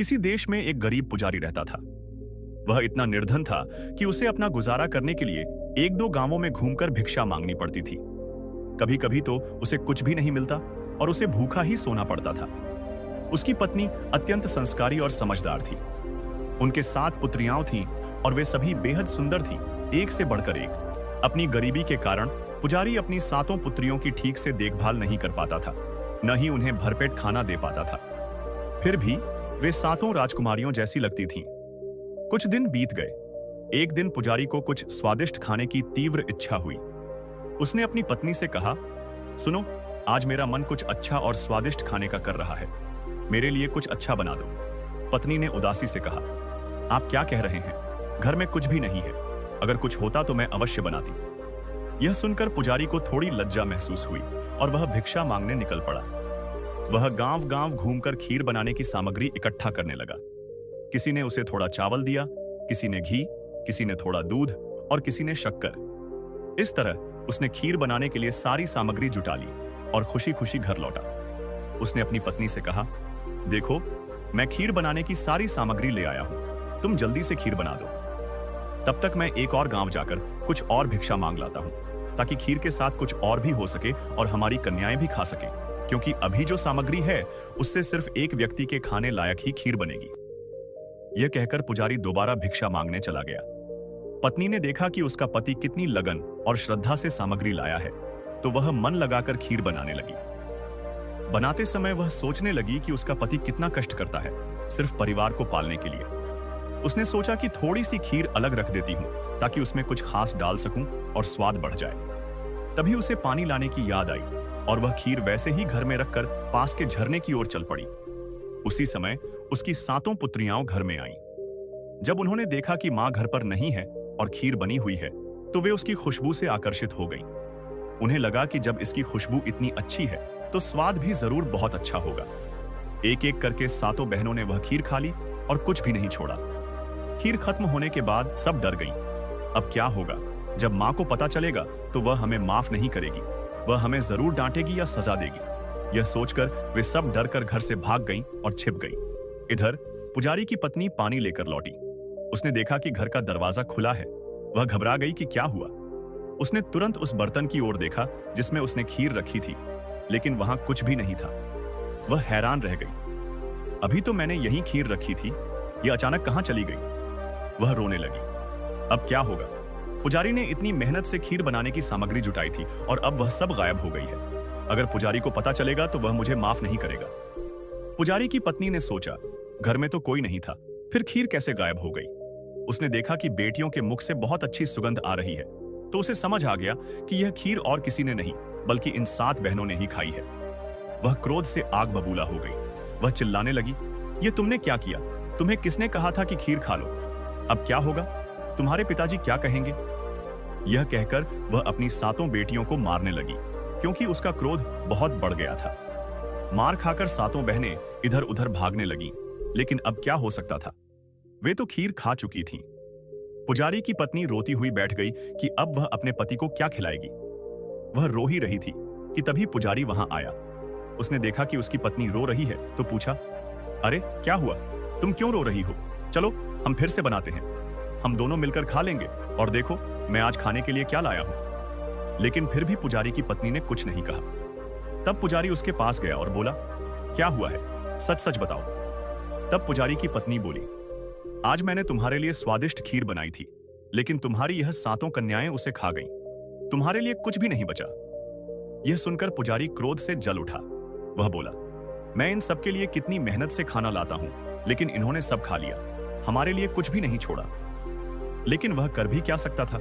किसी देश में एक गरीब पुजारी रहता था। वह इतना निर्धन था कि उसे अपना गुजारा करने के लिए एक दो गांवों में घूमकर भिक्षा मांगनी पड़ती थी। कभी कभी तो उसे कुछ भी नहीं मिलता और उसे भूखा ही सोना पड़ता था। उसकी पत्नी अत्यंत संस्कारी और समझदार थी। उनके 7 पुत्रियां थीं और वे सभी बेहद सुंदर थीं, एक से बढ़कर एक। अपनी गरीबी के कारण पुजारी अपनी 7 पुत्रियों की ठीक से देखभाल नहीं कर पाता था, न ही उन्हें भरपेट खाना दे पाता था। फिर भी वे 7 राजकुमारियों जैसी लगती थीं। कुछ दिन बीत गए। एक दिन पुजारी को कुछ स्वादिष्ट खाने की तीव्र इच्छा हुई। उसने अपनी पत्नी से कहा, सुनो, आज मेरा मन कुछ अच्छा और स्वादिष्ट खाने का कर रहा है, मेरे लिए कुछ अच्छा बना दो। पत्नी ने उदासी से कहा, आप क्या कह रहे हैं? घर में कुछ भी नहीं है, अगर कुछ होता तो मैं अवश्य बनाती। यह सुनकर पुजारी को थोड़ी लज्जा महसूस हुई और वह भिक्षा मांगने निकल पड़ा। वह गांव-गांव घूमकर खीर बनाने की सामग्री इकट्ठा करने लगा। किसी ने उसे थोड़ा चावल दिया, किसी ने घी, किसी ने थोड़ा दूध और किसी ने शक्कर। इस तरह उसने खीर बनाने के लिए सारी सामग्री जुटा ली और खुशी-खुशी घर लौटा। उसने अपनी पत्नी से कहा, देखो, मैं खीर बनाने की सारी सामग्री ले आया हूं, तुम जल्दी से खीर बना दो। तब तक मैं एक और गांव जाकर कुछ और भिक्षा मांग लाता हूं, ताकि खीर के साथ कुछ और भी हो सके और हमारी कन्याएं भी खा सकें, क्योंकि अभी जो सामग्री है उससे सिर्फ एक व्यक्ति के खाने लायक ही खीर बनेगी। यह कहकर पुजारी दोबारा भिक्षा मांगने चला गया। पत्नी ने देखा कि उसका पति कितनी लगन और श्रद्धा से सामग्री लाया है, तो वह मन लगाकर खीर बनाने लगी। बनाते समय वह सोचने लगी कि उसका पति कितना कष्ट करता है सिर्फ परिवार को पालने के लिए। उसने सोचा कि थोड़ी सी खीर अलग रख देती हूं, ताकि उसमें कुछ खास डाल सकूं और स्वाद बढ़ जाए। तभी उसे पानी लाने की याद आई और वह खीर वैसे ही घर में रखकर पास के झरने की ओर चल पड़ी। उसी समय उसकी 7 पुत्रियां घर में आईं। जब उन्होंने देखा कि मां घर पर नहीं है और खीर बनी हुई है, तो वे उसकी खुशबू से आकर्षित हो गईं। उन्हें लगा कि जब इसकी खुशबू इतनी अच्छी है तो स्वाद भी जरूर बहुत अच्छा होगा। एक एक करके 7 बहनों ने वह खीर खा ली और कुछ भी नहीं छोड़ा। खीर खत्म होने के बाद सब डर गईं। अब क्या होगा? जब मां को पता चलेगा तो वह हमें माफ नहीं करेगी, वह हमें जरूर डांटेगी या सजा देगी। यह सोचकर वे सब डरकर घर से भाग गईं और छिप गईं। इधर पुजारी की पत्नी पानी लेकर लौटी। उसने देखा कि घर का दरवाजा खुला है। वह घबरा गई कि क्या हुआ। उसने तुरंत उस बर्तन की ओर देखा जिसमें उसने खीर रखी थी, लेकिन वहां कुछ भी नहीं था। वह हैरान रह गई। अभी तो मैंने यहीं खीर रखी थी, यह अचानक कहां चली गई? वह रोने लगी। अब क्या होगा? पुजारी ने इतनी मेहनत से खीर बनाने की सामग्री जुटाई थी और अब वह सब गायब हो गई है। अगर पुजारी को पता चलेगा तो वह मुझे माफ नहीं करेगा। पुजारी की पत्नी ने सोचा, घर में तो कोई नहीं था, फिर खीर कैसे गायब हो गई? उसने देखा कि बेटियों के मुख से बहुत अच्छी सुगंध आ रही है, तो उसे समझ आ गया कि यह खीर और किसी ने नहीं बल्कि इन 7 बहनों ने ही खाई है। वह क्रोध से आग बबूला हो गई। वह चिल्लाने लगी, ये तुमने क्या किया? तुम्हें किसने कहा था कि खीर खा लो? अब क्या होगा? तुम्हारे पिताजी क्या कहेंगे? यह कहकर वह अपनी 7 बेटियों को मारने लगी, क्योंकि उसका क्रोध बहुत बढ़ गया था। मार खाकर 7 बहनें इधर उधर भागने लगीं, लेकिन अब क्या हो सकता था? वे तो खीर खा चुकी थीं। पुजारी की पत्नी रोती हुई बैठ गई कि अब वह अपने पति को क्या खिलाएगी। वह रो ही रही थी कि तभी पुजारी वहां आया। उसने देखा कि उसकी पत्नी रो रही है तो पूछा, अरे क्या हुआ? तुम क्यों रो रही हो? चलो हम फिर से बनाते हैं, हम दोनों मिलकर खा लेंगे, और देखो मैं आज खाने के लिए क्या लाया हूं। लेकिन फिर भी पुजारी की पत्नी ने कुछ नहीं कहा। तब पुजारी उसके पास गया और बोला, क्या हुआ है? सच सच बताओ। तब पुजारी की पत्नी बोली, आज मैंने तुम्हारे लिए स्वादिष्ट खीर बनाई थी, लेकिन तुम्हारी यह 7 कन्याएं उसे खा गईं। तुम्हारे लिए कुछ भी नहीं बचा। यह सुनकर पुजारी क्रोध से जल उठा। वह बोला, मैं इन सब के लिए कितनी मेहनत से खाना लाता हूं, लेकिन इन्होंने सब खा लिया, हमारे लिए कुछ भी नहीं छोड़ा। लेकिन वह कर भी क्या सकता था?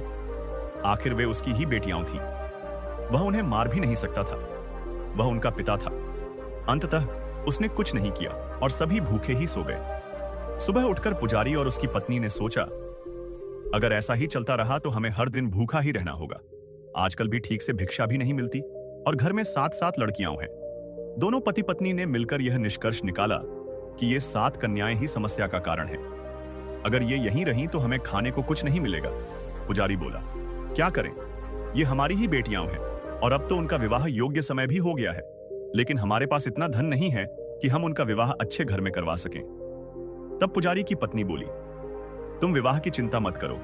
आखिर वे उसकी ही बेटियां थीं। वह उन्हें मार भी नहीं सकता था। वह उनका पिता था। अंततः उसने कुछ नहीं किया और सभी भूखे ही सो गए। सुबह उठकर पुजारी और उसकी पत्नी ने सोचा, अगर ऐसा ही चलता रहा तो हमें हर दिन भूखा ही रहना होगा। आजकल भी ठीक से भिक्षा भी नहीं मिलती और घर में 7-7 लड़कियां हैं। दोनों पति पत्नी ने मिलकर यह निष्कर्ष निकाला कि ये 7 कन्याएं ही समस्या का कारण है। अगर ये यहीं रहीं तो हमें खाने को कुछ नहीं मिलेगा। पुजारी बोला, क्या करें? ये हमारी ही बेटियां हैं और अब तो उनका विवाह योग्य समय भी हो गया है, लेकिन हमारे पास इतना धन नहीं है कि हम उनका विवाह अच्छे घर में करवा सकें। तब पुजारी की पत्नी बोली, तुम विवाह की चिंता मत करो,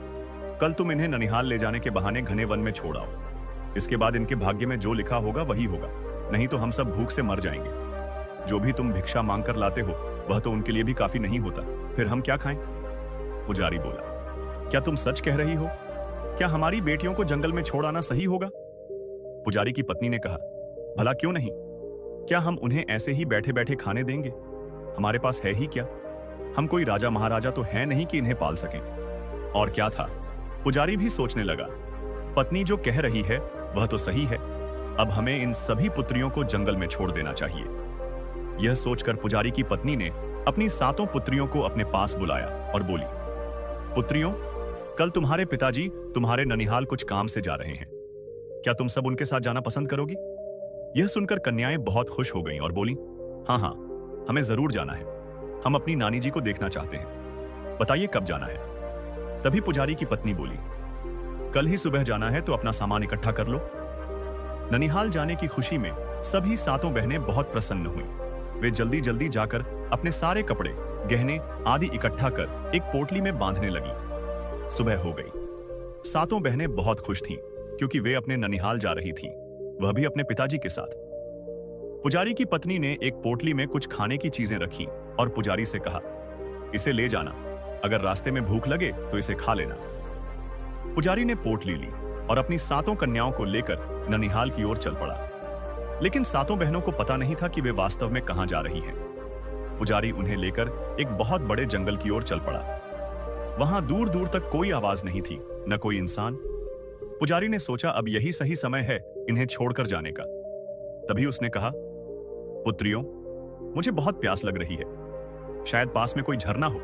कल तुम इन्हें ननिहाल ले जाने के बहाने घने वन में छोड़ आओ। इसके बाद इनके भाग्य में जो लिखा होगा वही होगा, नहीं तो हम सब भूख से मर जाएंगे। जो भी तुम भिक्षा मांग कर लाते हो वह तो उनके लिए भी काफी नहीं होता, फिर हम क्या खाएं? पुजारी बोला, क्या तुम सच कह रही हो? क्या हमारी बेटियों को जंगल में छोड़ आना सही होगा? पुजारी की पत्नी ने कहा, भला क्यों नहीं? क्या हम उन्हें ऐसे ही बैठे बैठे खाने देंगे? हमारे पास है ही क्या? हम कोई राजा महाराजा तो है नहीं कि इन्हें पाल सकें। और क्या था, पुजारी भी सोचने लगा, पत्नी जो कह रही है वह तो सही है, अब हमें इन सभी पुत्रियों को जंगल में छोड़ देना चाहिए। यह सोचकर पुजारी की पत्नी ने अपनी 7 पुत्रियों को अपने पास बुलाया और बोली, पुत्रियों, कल तुम्हारे पिताजी तुम्हारे ननिहाल कुछ काम से जा रहे हैं, क्या तुम सब उनके साथ जाना पसंद करोगी? यह सुनकर कन्याएं बहुत खुश हो गईं और बोली, हाँ हाँ, हमें जरूर जाना है, हम अपनी नानी जी को देखना चाहते हैं, बताइए कब जाना है? तभी पुजारी की पत्नी बोली, कल ही सुबह जाना है तो अपना सामान इकट्ठा कर लो। ननिहाल जाने की खुशी में सभी 7 बहनें बहुत प्रसन्न हुईं। वे जल्दी जल्दी जाकर अपने सारे कपड़े, गहने आदि इकट्ठा कर एक पोटली में बांधने लगी। सुबह हो गई। 7 बहनें बहुत खुश थीं, क्योंकि वे अपने ननिहाल जा रही थीं, वह भी अपने पिताजी के साथ। पुजारी की पत्नी ने एक पोटली में कुछ खाने की चीजें रखी और पुजारी से कहा, इसे ले जाना, अगर रास्ते में भूख लगे तो इसे खा लेना। पुजारी ने पोटली ली और अपनी 7 कन्याओं को लेकर ननिहाल की ओर चल पड़ा। लेकिन 7 बहनों को पता नहीं था कि वे वास्तव में कहां जा रही हैं। पुजारी उन्हें लेकर एक बहुत बड़े जंगल की ओर चल पड़ा। वहां दूर दूर तक कोई आवाज नहीं थी, न कोई इंसान। पुजारी ने सोचा अब यही सही समय है इन्हें छोड़कर जाने का। तभी उसने कहा, पुत्रियों, मुझे बहुत प्यास लग रही है, शायद पास में कोई झरना हो,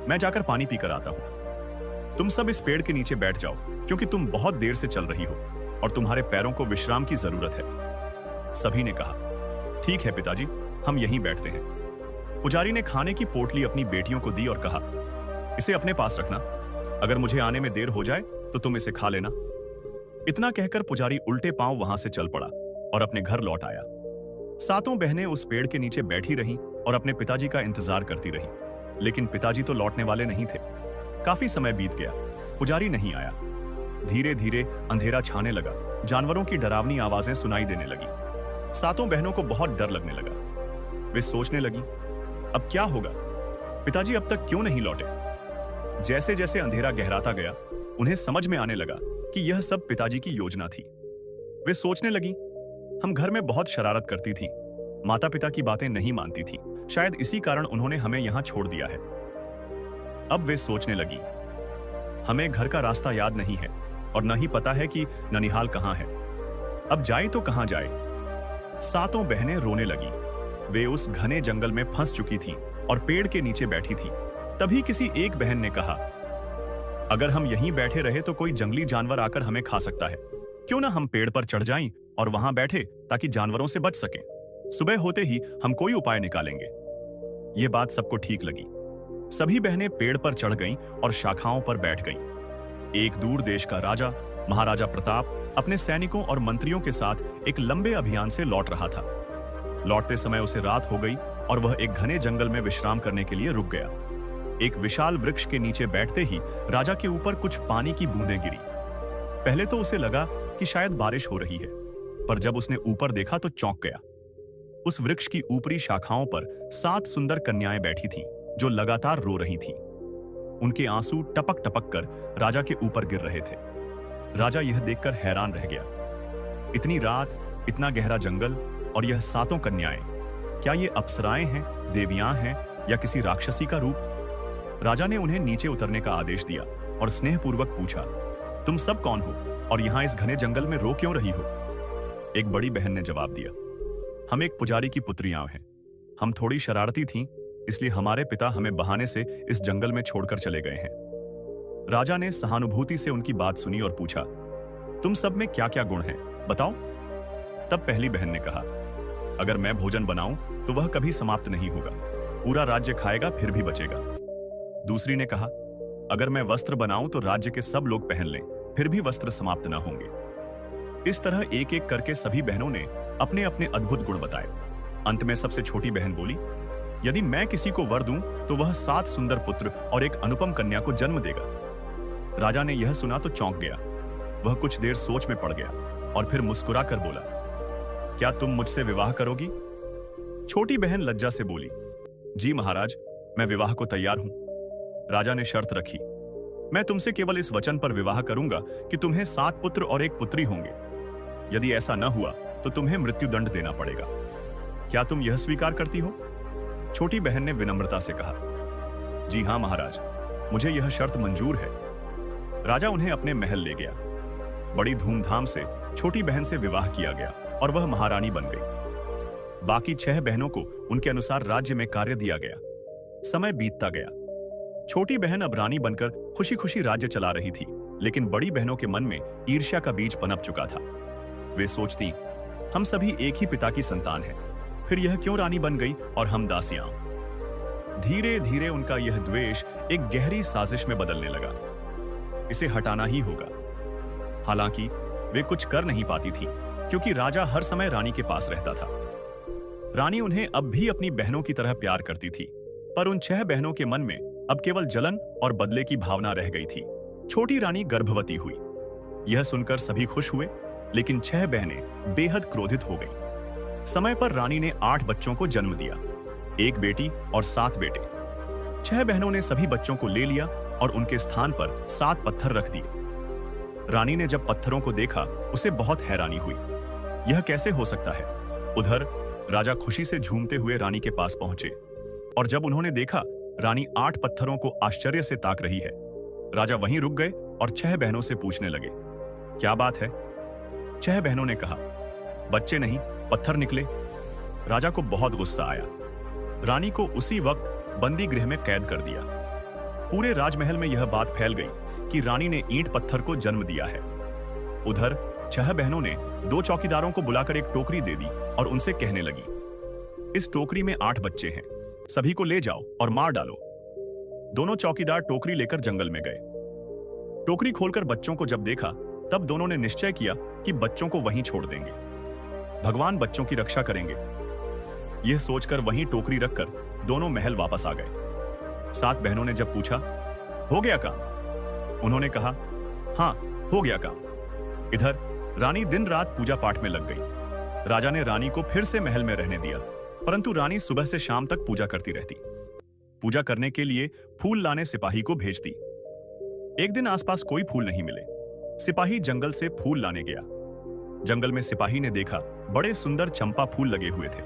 मैं जाकर पानी पीकर आता हूं। तुम सब इस पेड़ के नीचे बैठ जाओ, क्योंकि तुम बहुत देर से चल रही हो और तुम्हारे पैरों को विश्राम की जरूरत है। सभी ने कहा, ठीक है पिताजी, हम यहीं बैठते हैं। पुजारी ने खाने की पोटली अपनी बेटियों को दी और कहा, इसे अपने पास रखना, अगर मुझे आने में देर हो जाए तो तुम इसे खा लेना। इतना कहकर पुजारी उल्टे पांव वहां से चल पड़ा और अपने घर लौट आया। 7 बहनें उस पेड़ के नीचे बैठी रहीं और अपने पिताजी का इंतजार करती रहीं, लेकिन पिताजी तो लौटने वाले नहीं थे। काफी समय बीत गया, पुजारी नहीं आया। धीरे धीरे अंधेरा छाने लगा, जानवरों की डरावनी आवाजें सुनाई देने लगी। 7 बहनों को बहुत डर लगने लगा। वे सोचने लगी, अब क्या होगा, पिताजी अब तक क्यों नहीं लौटे? जैसे जैसे अंधेरा गहराता गया, उन्हें समझ में आने लगा कि यह सब पिताजी की योजना थी। वे सोचने लगी, हम घर में बहुत शरारत करती थीं, माता पिता की बातें नहीं मानती थीं, शायद इसी कारण उन्होंने हमें यहां छोड़ दिया है। अब वे सोचने लगी, हमें घर का रास्ता याद नहीं है और न ही पता है कि ननिहाल कहां है, अब जाए तो कहां जाए। 7 बहनें रोने लगी। वे उस घने जंगल में फंस चुकी थीं और पेड़ के नीचे बैठी थीं। तभी किसी एक बहन ने कहा, अगर हम यहीं बैठे रहे तो कोई जंगली जानवर आकर हमें खा सकता है, क्यों ना हम पेड़ पर चढ़ जाएं और वहां बैठे ताकि जानवरों से बच सकें। सुबह होते ही हम कोई उपाय निकालेंगे। यह बात सबको ठीक लगी। सभी बहनें पेड़ पर चढ़ गईं और शाखाओं पर बैठ गईं। एक दूर देश का राजा, महाराजा प्रताप, अपने सैनिकों और मंत्रियों के साथ एक लंबे अभियान से लौट रहा था। लौटते समय उसे रात हो गई और वह एक घने जंगल में विश्राम करने के लिए रुक गया। एक विशाल वृक्ष के नीचे बैठते ही राजा के ऊपर कुछ पानी की बूंदें गिरी। पहले तो उसे लगा कि शायद बारिश हो रही है, पर जब उसने ऊपर देखा तो चौंक गया। उस वृक्ष की ऊपरी शाखाओं पर 7 सुंदर कन्याएं बैठी थीं, जो लगातार रो रही थीं। उनके आंसू टपक टपक कर राजा के ऊपर गिर रहे थे। राजा यह देखकर हैरान रह गया। इतनी रात, इतना गहरा जंगल और यह 7 कन्याएं, क्या ये अप्सराएं हैं, देवियां हैं या किसी राक्षसी का रूप? राजा ने उन्हें नीचे उतरने का आदेश दिया और स्नेहपूर्वक पूछा, तुम सब कौन हो और यहां इस घने जंगल में रो क्यों रही हो? एक बड़ी बहन ने जवाब दिया, हम एक पुजारी की पुत्रियां हैं। हम थोड़ी शरारती थीं, इसलिए हमारे पिता हमें बहाने से इस जंगल में छोड़कर चले गए हैं। राजा ने सहानुभूति से उनकी बात सुनी और पूछा, तुम सब में क्या क्या गुण हैं, बताओ। तब पहली बहन ने कहा, अगर मैं भोजन बनाऊं तो वह कभी समाप्त नहीं होगा, पूरा राज्य खाएगा फिर भी बचेगा। दूसरी ने कहा, अगर मैं वस्त्र बनाऊं तो राज्य के सब लोग पहन लें, फिर भी वस्त्र समाप्त ना होंगे। इस तरह एक एक करके सभी बहनों ने अपने अपने अद्भुत गुण बताए। अंत में सबसे छोटी बहन बोली, यदि मैं किसी को वर दूं तो वह 7 सुंदर पुत्र और एक अनुपम कन्या को जन्म देगा। राजा ने यह सुना तो चौंक गया। वह कुछ देर सोच में पड़ गया और फिर मुस्कुरा कर बोला, क्या तुम मुझसे विवाह करोगी? छोटी बहन लज्जा से बोली, जी महाराज, मैं विवाह को तैयार हूं। राजा ने शर्त रखी, मैं तुमसे केवल इस वचन पर विवाह करूंगा कि तुम्हें 7 पुत्र और एक पुत्री होंगे। यदि ऐसा न हुआ तो तुम्हें मृत्युदंड देना पड़ेगा। क्या तुम यह स्वीकार करती हो? छोटी बहन ने विनम्रता से कहा, जी हां महाराज, मुझे यह शर्त मंजूर है। राजा उन्हें अपने महल ले गया। बड़ी धूमधाम से छोटी बहन से विवाह किया गया और वह महारानी बन गई। बाकी 6 बहनों को उनके अनुसार राज्य में कार्य दिया गया। समय बीतता गया। छोटी बहन अब रानी बनकर खुशी खुशी राज्य चला रही थी, लेकिन बड़ी बहनों के मन में ईर्ष्या का बीज पनप चुका था। वे सोचती, हम सभी एक ही पिता की संतान हैं, फिर यह क्यों रानी बन गई और हम दासियां? धीरे धीरे उनका यह द्वेष एक गहरी साजिश में बदलने लगा। इसे हटाना ही होगा। हालांकि वे कुछ कर नहीं पाती थी, क्योंकि राजा हर समय रानी के पास रहता था। रानी उन्हें अब भी अपनी बहनों की तरह प्यार करती थी, पर उन 6 बहनों के मन में अब केवल जलन और बदले की भावना रह गई थी। छोटी रानी गर्भवती हुई। यह सुनकर सभी खुश हुए, लेकिन 6 बहनें बेहद क्रोधित हो गईं। समय पर रानी ने 8 बच्चों को जन्म दिया, 1 बेटी और 7 बेटे। 6 बहनों ने सभी बच्चों को ले लिया और उनके स्थान पर 7 पत्थर रख दिए। रानी ने जब पत्थरों को देखा, उसे बहुत हैरानी हुई। यह कैसे हो सकता है? उधर राजा खुशी से झूमते हुए रानी के पास पहुंचे, और जब उन्होंने देखा रानी 8 पत्थरों को आश्चर्य से ताक रही है, राजा वहीं रुक गए और 6 बहनों से पूछने लगे, क्या बात है? 6 बहनों ने कहा, बच्चे नहीं, पत्थर निकले। राजा को बहुत गुस्सा आया। रानी को उसी वक्त बंदी गृह में कैद कर दिया। पूरे राजमहल में यह बात फैल गई कि रानी ने ईंट पत्थर को जन्म दिया है। उधर 6 बहनों ने 2 चौकीदारों को बुलाकर एक टोकरी दे दी और उनसे कहने लगी, इस टोकरी में 8 बच्चे हैं, सभी को ले जाओ और मार डालो। दोनों चौकीदार टोकरी लेकर जंगल में गए। टोकरी खोलकर बच्चों को जब देखा, तब दोनों ने निश्चय किया कि बच्चों को वहीं छोड़ देंगे। भगवान बच्चों की रक्षा करेंगे। यह सोचकर वहीं टोकरी रखकर दोनों महल वापस आ गए। 7 बहनों ने जब पूछा, हो गया काम? उन्होंने कहा, हां, हो गया काम। इधर रानी दिन रात पूजा पाठ में लग गई। राजा ने रानी को फिर से महल में रहने दिया, परंतु रानी सुबह से शाम तक पूजा करती रहती। पूजा करने के लिए फूल लाने सिपाही को भेजती। एक दिन आसपास कोई फूल नहीं मिले। सिपाही जंगल से फूल लाने गया। जंगल में सिपाही ने देखा बड़े सुंदर चंपा फूल लगे हुए थे।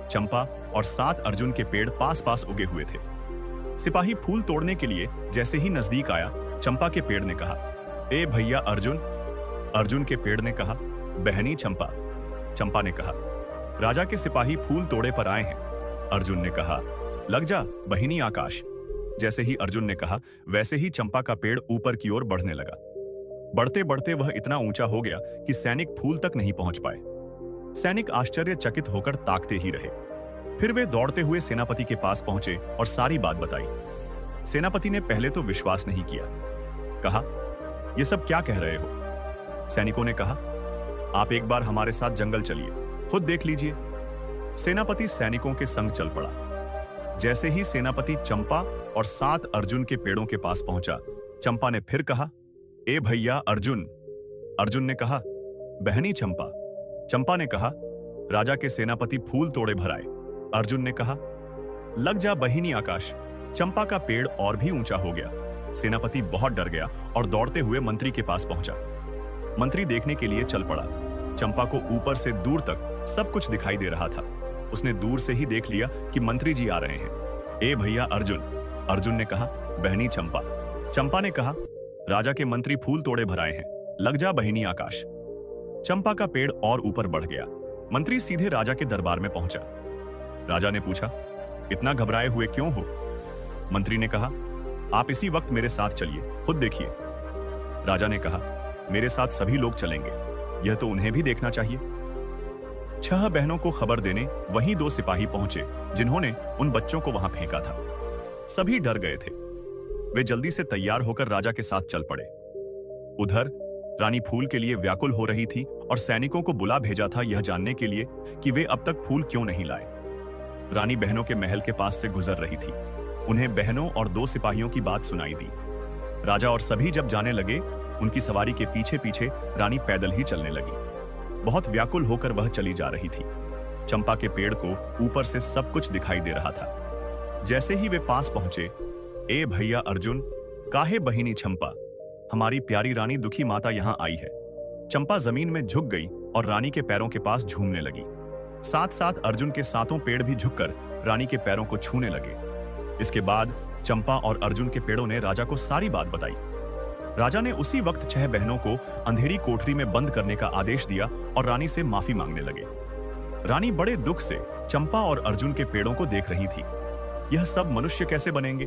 चंपा और 7 अर्जुन के पेड़ पास पास उगे हुए थे। सिपाही फूल तोड़ने के लिए जैसे ही नजदीक आया, चंपा के पेड़ ने कहा, ए भैया अर्जुन। अर्जुन के पेड़ ने कहा, बहनी चंपा। चंपा ने कहा, राजा के सिपाही फूल तोड़े पर आए हैं। अर्जुन ने कहा, लग जा बहिनी आकाश। जैसे ही अर्जुन ने कहा, वैसे ही चंपा का पेड़ ऊपर की ओर बढ़ने लगा। बढ़ते बढ़ते वह इतना ऊंचा हो गया कि सैनिक फूल तक नहीं पहुंच पाए। सैनिक आश्चर्यचकित होकर ताकते ही रहे। फिर वे दौड़ते हुए सेनापति के पास पहुंचे और सारी बात बताई। सेनापति ने पहले तो विश्वास नहीं किया। कहा, यह सब क्या कह रहे हो? सैनिकों ने कहा, आप एक बार हमारे साथ जंगल चलिए, खुद देख लीजिए। सेनापति सैनिकों के संग चल पड़ा। जैसे ही सेनापति चंपा और 7 अर्जुन के पेड़ों के पास पहुंचा, चंपा ने फिर कहा, ए भैया अर्जुन। अर्जुन ने कहा, बहनी चंपा। चंपा ने कहा, राजा के सेनापति फूल तोड़े भराए। अर्जुन ने कहा, लग जा बहिनी आकाश। चंपा का पेड़ और भी ऊंचा हो गया। सेनापति बहुत डर गया और दौड़ते हुए मंत्री के पास पहुंचा। मंत्री देखने के लिए चल पड़ा। चंपा को ऊपर से दूर तक सब कुछ दिखाई दे रहा था। उसने दूर से ही देख लिया कि मंत्री जी आ रहे हैं। ए भैया अर्जुन। अर्जुन ने कहा, बहनी चंपा। चंपा ने कहा, राजा के मंत्री फूल तोड़े भराए हैं, लग जा बहिनी आकाश। चंपा का पेड़ और ऊपर बढ़ गया। मंत्री सीधे राजा के दरबार में पहुंचा। राजा ने पूछा, इतना घबराए हुए क्यों हो? मंत्री ने कहा, आप इसी वक्त मेरे साथ चलिए, खुद देखिए। राजा ने कहा, मेरे साथ सभी लोग चलेंगे, यह तो उन्हें भी देखना चाहिए। 6 बहनों को खबर देने वहीं 2 सिपाही पहुंचे, जिन्होंने उन बच्चों को वहां फेंका था। सभी डर गए थे। वे जल्दी से तैयार होकर राजा के साथ चल पड़े। उधर रानी फूल के लिए व्याकुल हो रही थी और सैनिकों को बुला भेजा था यह जानने के लिए कि वे अब तक फूल क्यों नहीं लाए। रानी बहनों के महल के पास से गुजर रही थी। उन्हें बहनों और दो सिपाहियों की बात सुनाई दी। राजा और सभी जब जाने लगे, उनकी सवारी के पीछे पीछे रानी पैदल ही चलने लगी। बहुत व्याकुल होकर वह चली जा रही थी। चंपा के पेड़ को ऊपर से सब कुछ दिखाई दे रहा था। जैसे ही वे पास पहुंचे, ए भैया अर्जुन, काहे बहिनी चंपा, हमारी प्यारी रानी दुखी माता यहां आई है। चंपा जमीन में झुक गई और रानी के पैरों के पास झूमने लगी। साथ साथ अर्जुन के सातों पेड़ भी झुककर रानी के पैरों को छूने लगे। इसके बाद चंपा और अर्जुन के पेड़ों ने राजा को सारी बात बताई। राजा ने उसी वक्त 6 बहनों को अंधेरी कोठरी में बंद करने का आदेश दिया और रानी से माफी मांगने लगे। रानी बड़े दुख से चंपा और अर्जुन के पेड़ों को देख रही थी। यह सब मनुष्य कैसे बनेंगे?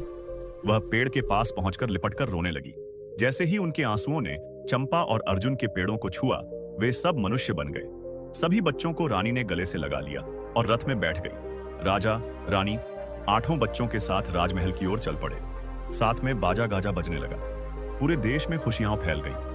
वह पेड़ के पास पहुंचकर लिपटकर रोने लगी। जैसे ही उनके आंसुओं ने चंपा और अर्जुन के पेड़ों को छुआ, वे सब मनुष्य बन गए। सभी बच्चों को रानी ने गले से लगा लिया और रथ में बैठ गई। राजा, रानी 8 बच्चों के साथ राजमहल की ओर चल पड़े। साथ में बाजा गाजा बजने लगा। पूरे देश में खुशियां फैल गई।